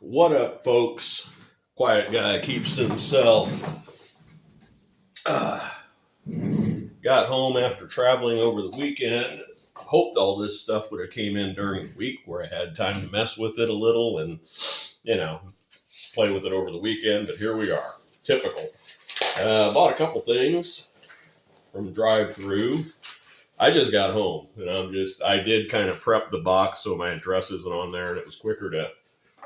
What up, folks? Quiet guy keeps to himself. Got home after traveling over the weekend. Hoped all this stuff would have came in during the week where I had time to mess with it a little and, play with it over the weekend. But here we are. Typical. Bought a couple things from drive-through. I just got home and I did kind of prep the box so my address isn't on there and it was quicker to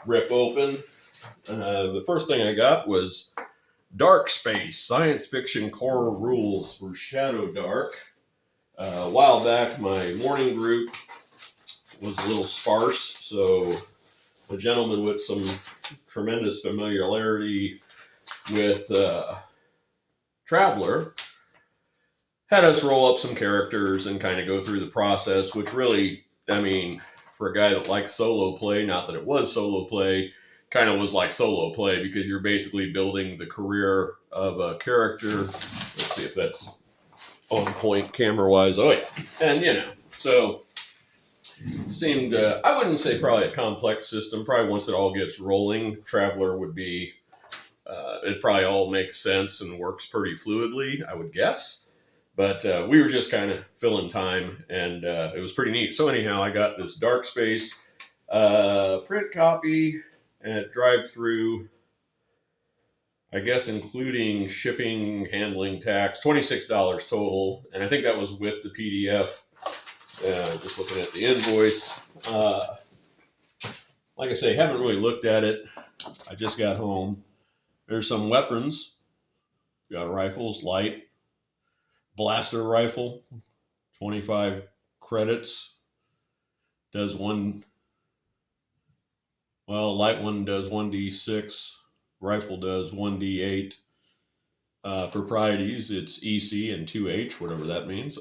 rip open. The first thing I got was Dark Space, Science Fiction Core Rules for Shadowdark. A while back, my morning group was a little sparse, so a gentleman with some tremendous familiarity with Traveler had us roll up some characters and kind of go through the process, which really, for a guy that likes solo play, not that it was solo play, kind of was like solo play because you're basically building the career of a character. Let's see if that's on point camera-wise. Oh, yeah. And, so seemed, I wouldn't say probably a complex system. Probably once it all gets rolling, Traveler would be, it probably all makes sense and works pretty fluidly, I would guess. But we were just kind of filling time, and it was pretty neat. So anyhow, I got this Dark Space print copy at drive-through, I guess including shipping, handling, tax, $26 total. And I think that was with the PDF. Just looking at the invoice. Like I say, haven't really looked at it. I just got home. There's some weapons. Got rifles, light. Blaster rifle, 25 credits, does one, light one does 1d6, rifle does 1d8, proprieties, it's EC and 2H, whatever that means.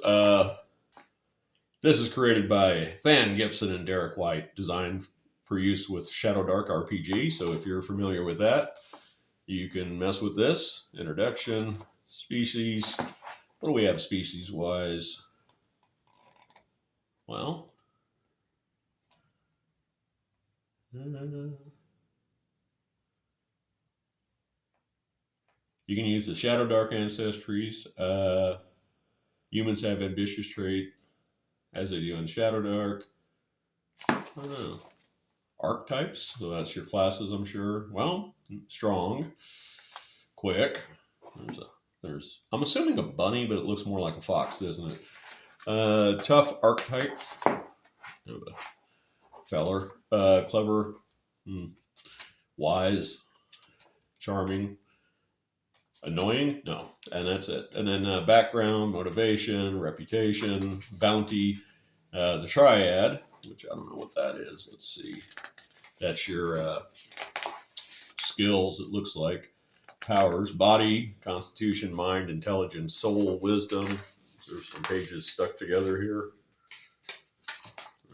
This is created by Than Gibson and Derek White, designed for use with Shadowdark RPG, so if you're familiar with that, you can mess with this. Introduction, species. What do we have species-wise? Well, you can use the Shadowdark ancestries. Humans have ambitious trait, as they do in Shadowdark. Archetypes, so that's your classes, I'm sure. Well, strong, quick. There's, I'm assuming a bunny, but it looks more like a fox, doesn't it? Tough archetype. Feller. Clever. Wise. Charming. Annoying? No. And that's it. And then background, motivation, reputation, bounty. The triad, which I don't know what that is. Let's see. That's your skills, it looks like. Powers, body, constitution, mind, intelligence, soul, wisdom. There's some pages stuck together here.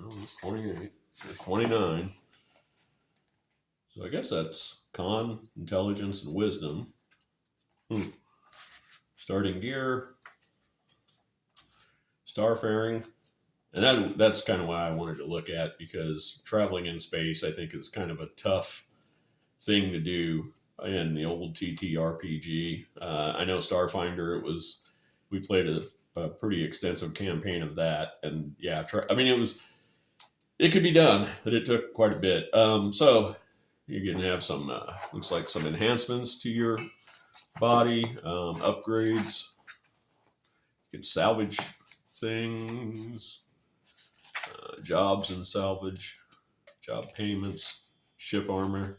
Oh, that's 28. There's 29. So I guess that's con, intelligence, and wisdom. Starting gear. Starfaring. And that's kind of why I wanted to look at, because traveling in space, I think, is kind of a tough thing to do. In the old TTRPG, I know Starfinder. We played a pretty extensive campaign of that, and yeah, it could be done, but it took quite a bit. So you're gonna have some looks like some enhancements to your body, upgrades. You can salvage things, jobs and salvage, job payments, ship armor.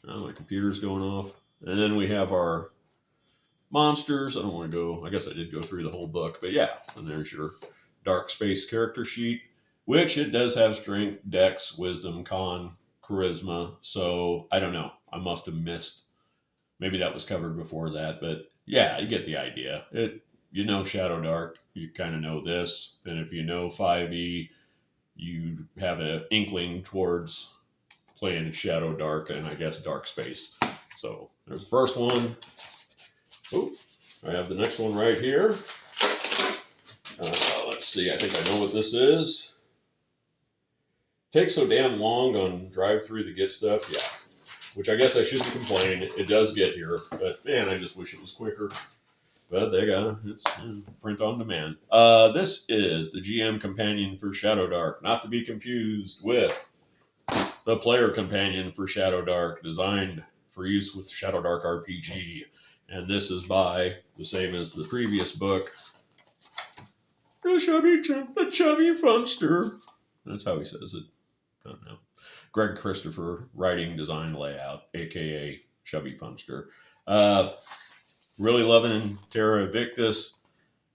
Oh, my computer's going off. And then we have our monsters. I don't want to go, I guess I did go through the whole book, but yeah. And there's your Dark Space character sheet, which it does have strength, dex, wisdom, con, charisma. So I don't know. I must have missed. Maybe that was covered before that, but yeah, you get the idea. Shadowdark, you kind of know this. And if you know 5e, you have an inkling towards playing Shadowdark and I guess Dark Space. So there's the first one. Oh, I have the next one right here. Let's see. I think I know what this is. takes so damn long on drive-through to get stuff. Yeah, which I guess I shouldn't complain. It does get here, but man, I just wish it was quicker. But they got it's print on demand. This is the GM companion for Shadowdark, not to be confused with the player companion for Shadowdark, designed for use with Shadowdark RPG. And this is by the same as the previous book, the chubby funster. That's how he says it. I don't know. Greg Christopher, writing, design, layout, aka Chubby Funster. Really loving Terra Invictus.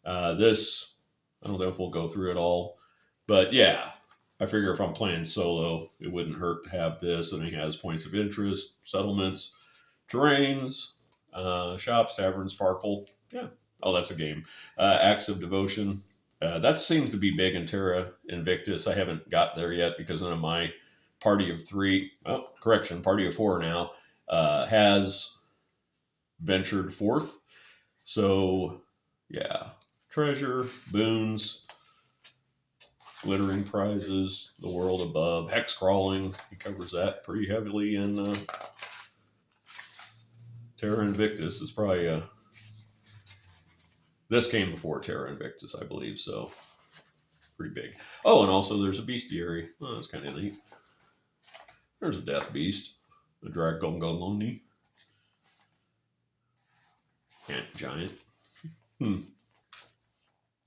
This, I don't know if we'll go through it all, but yeah, I figure if I'm playing solo, it wouldn't hurt to have this. And he has points of interest, settlements, terrains, shops, taverns, Farkle. Yeah. Oh, that's a game. Acts of devotion. That seems to be big in Terra Invictus. I haven't got there yet because none of my party of 3, well, correction, party of 4 now, has ventured forth. So, yeah. Treasure, boons, glittering prizes, the world above, hex crawling. He covers that pretty heavily in Terra Invictus. Is probably this came before Terra Invictus, I believe, so pretty big. Oh, and also there's a bestiary. Oh, that's kind of neat. There's a death beast, a Dragongoloni. Ant giant.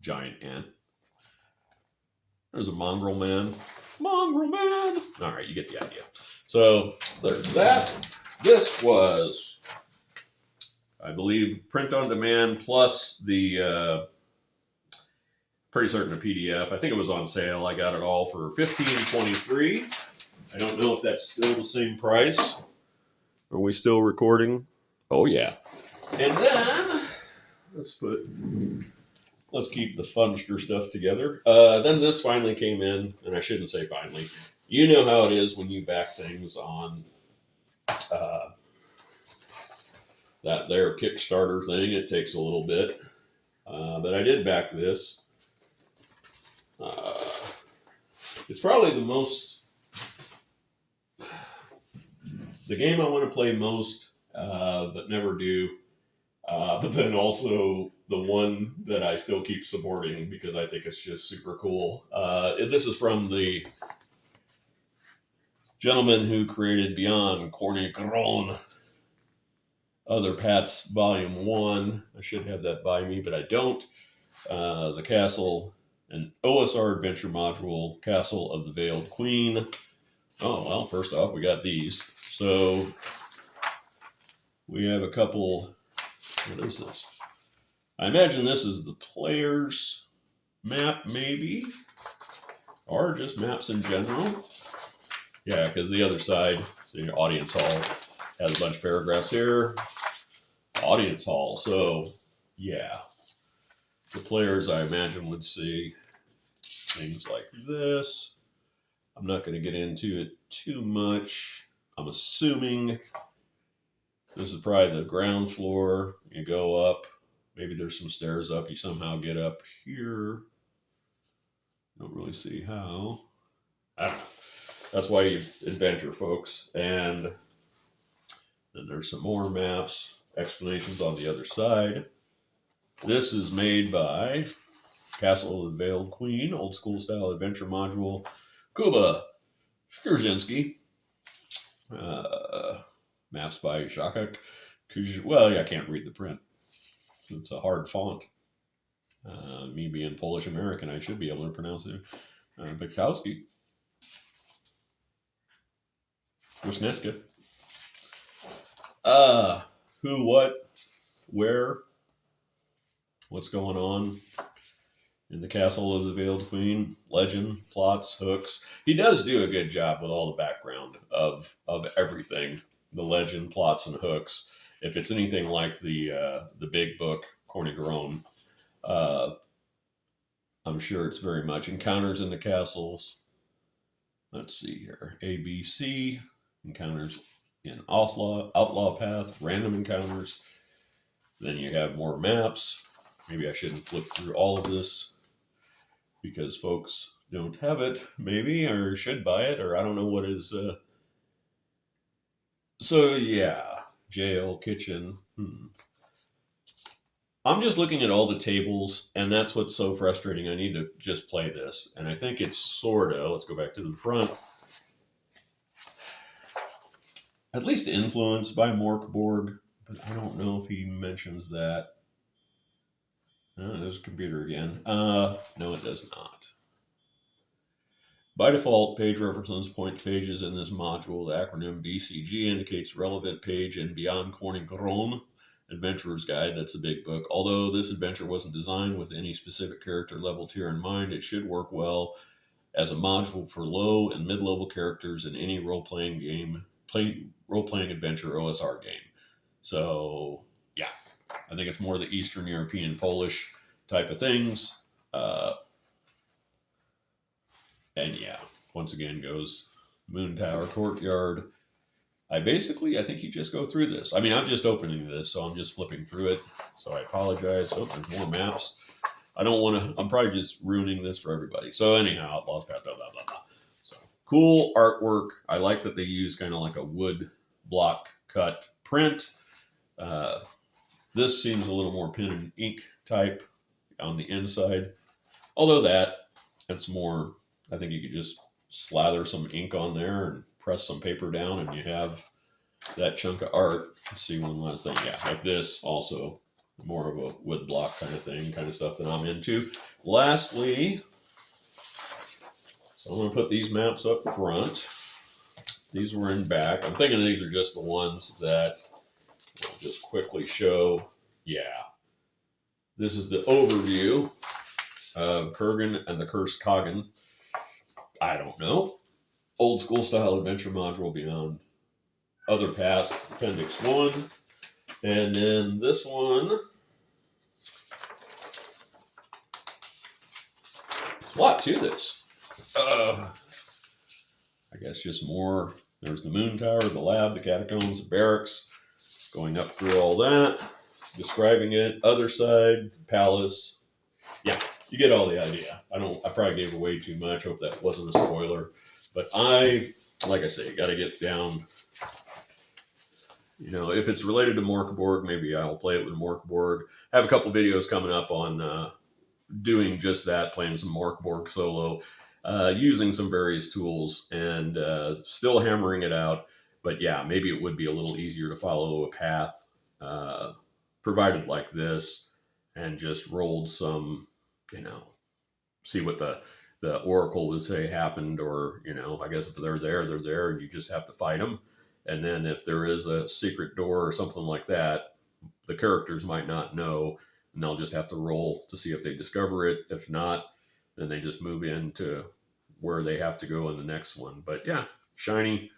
Giant ant. There's a mongrel man. Mongrel man! Alright, you get the idea. So, there's that. This was, I believe, print on demand plus the, pretty certain a PDF. I think it was on sale. I got it all for $15.23. I don't know if that's still the same price. Are we still recording? Oh, yeah. And then, let's keep the funster stuff together. Then this finally came in, and I shouldn't say finally. You know how it is when you back things on that there Kickstarter thing. It takes a little bit. But I did back this. It's probably the game I want to play most, but never do. But then also the one that I still keep supporting because I think it's just super cool. This is from the gentleman who created Beyond, Corny, Gron. Other Paths Volume 1. I should have that by me, but I don't. The Castle, an OSR adventure module, Castle of the Veiled Queen. Oh, well, first off, we got these. So we have a couple. What is this? I imagine this is the player's map, maybe, or just maps in general. Yeah, because the other side, so your audience hall, has a bunch of paragraphs here. Audience hall. So, yeah, the players, I imagine, would see things like this. I'm not going to get into it too much. I'm assuming this is probably the ground floor. You go up. Maybe there's some stairs up. You somehow get up here. Don't really see how. I don't know. That's why you adventure, folks. And then there's some more maps, explanations on the other side. This is made by Castle of the Veiled Queen, old school style adventure module. Kuba Skurzinski. Maps by Shakak. Well, yeah, I can't read the print. It's a hard font. Me being Polish American, I should be able to pronounce it. Bukowski. Wisniewska. Who, what, where, what's going on in the Castle of the Veiled Queen, legend, plots, hooks. He does do a good job with all the background of everything, the legend, plots, and hooks. If it's anything like the big book, Corny Gron, I'm sure it's very much encounters in the castles. Let's see here. ABC, encounters in Outlaw Path, random encounters. Then you have more maps. Maybe I shouldn't flip through all of this because, folks, don't have it, maybe, or should buy it, or I don't know what is. So yeah, jail, kitchen. I'm just looking at all the tables, and that's what's so frustrating. I need to just play this, and I think it's sort of. Let's go back to the front. At least influenced by Morkborg, but I don't know if he mentions that. Oh, there's a computer again. No, it does not. By default, page references point to pages in this module. The acronym BCG indicates relevant page and beyond Corny Gron, Adventurer's Guide. That's a big book. Although this adventure wasn't designed with any specific character level tier in mind, it should work well as a module for low and mid-level characters in any role-playing game, role-playing adventure OSR game. So, yeah, I think it's more the Eastern European, Polish type of things. And yeah, once again goes Moon Tower Courtyard. I think you just go through this. I mean, I'm just opening this, so I'm just flipping through it. So I apologize. Oh, there's more maps. I don't want to, I'm probably just ruining this for everybody. So anyhow, Outlaws Path, blah, blah, blah, blah. So cool artwork. I like that they use kind of like a wood block cut print. This seems a little more pen and ink type on the inside. Although that's more, I think you could just slather some ink on there and press some paper down and you have that chunk of art. Let's see one last thing. Yeah, like this also more of a wood block kind of thing, kind of stuff that I'm into. Lastly, so I'm going to put these maps up front. These were in back. I'm thinking these are just the ones that I'll just quickly show. Yeah. This is the overview of Kurgan and the Cursed Kagan. I don't know. Old school style adventure module beyond other paths, Appendix 1. And then this one. There's a lot to this. I guess just more. There's the Moon Tower, the lab, the catacombs, the barracks. Going up through all that. Describing it. Other side, palace. Yeah, you get all the idea. I probably gave away too much. Hope that wasn't a spoiler. But like I say, got to get down. You know, if it's related to Morkborg, maybe I'll play it with Morkborg. I have a couple videos coming up on doing just that, playing some Morkborg solo, using some various tools, and still hammering it out. But yeah, maybe it would be a little easier to follow a path provided like this, and just rolled some, see what the Oracle would say happened, or, I guess if they're there, and you just have to fight them. And then if there is a secret door or something like that, the characters might not know, and they'll just have to roll to see if they discover it. If not, then they just move into where they have to go in the next one. But yeah, shiny.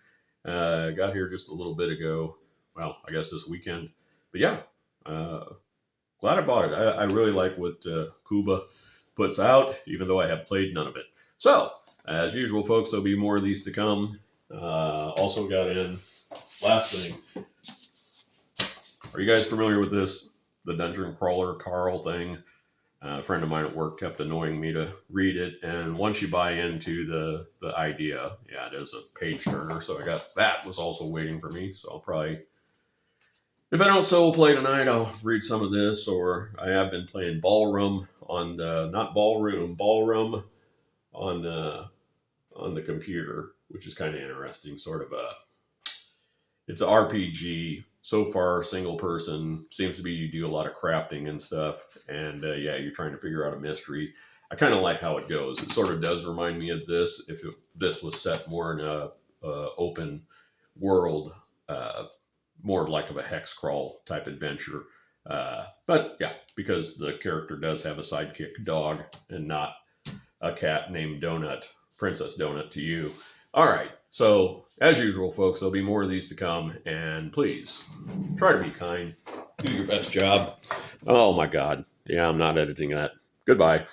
Got here just a little bit ago. Well, I guess this weekend. But yeah, glad I bought it. I really like what Kuba puts out, even though I have played none of it. So, as usual, folks, there'll be more of these to come. Also got in, last thing. Are you guys familiar with this? The Dungeon Crawler Carl thing? A friend of mine at work kept annoying me to read it. And once you buy into the idea, yeah, it is a page turner. So I got that was also waiting for me. So I'll probably, if I don't solo play tonight, I'll read some of this. Or I have been playing Ballroom on the, not Ballroom, Ballroom on the computer, which is kind of interesting. Sort of it's an RPG. So far, single person. Seems to be you do a lot of crafting and stuff. And yeah, you're trying to figure out a mystery. I kind of like how it goes. It sort of does remind me of this. If this was set more in a open world, more like of a hex crawl type adventure. But yeah, because the character does have a sidekick dog and not a cat named Donut, Princess Donut to you. All right. So, as usual, folks, there'll be more of these to come. And please, try to be kind. Do your best job. Oh, my God. Yeah, I'm not editing that. Goodbye.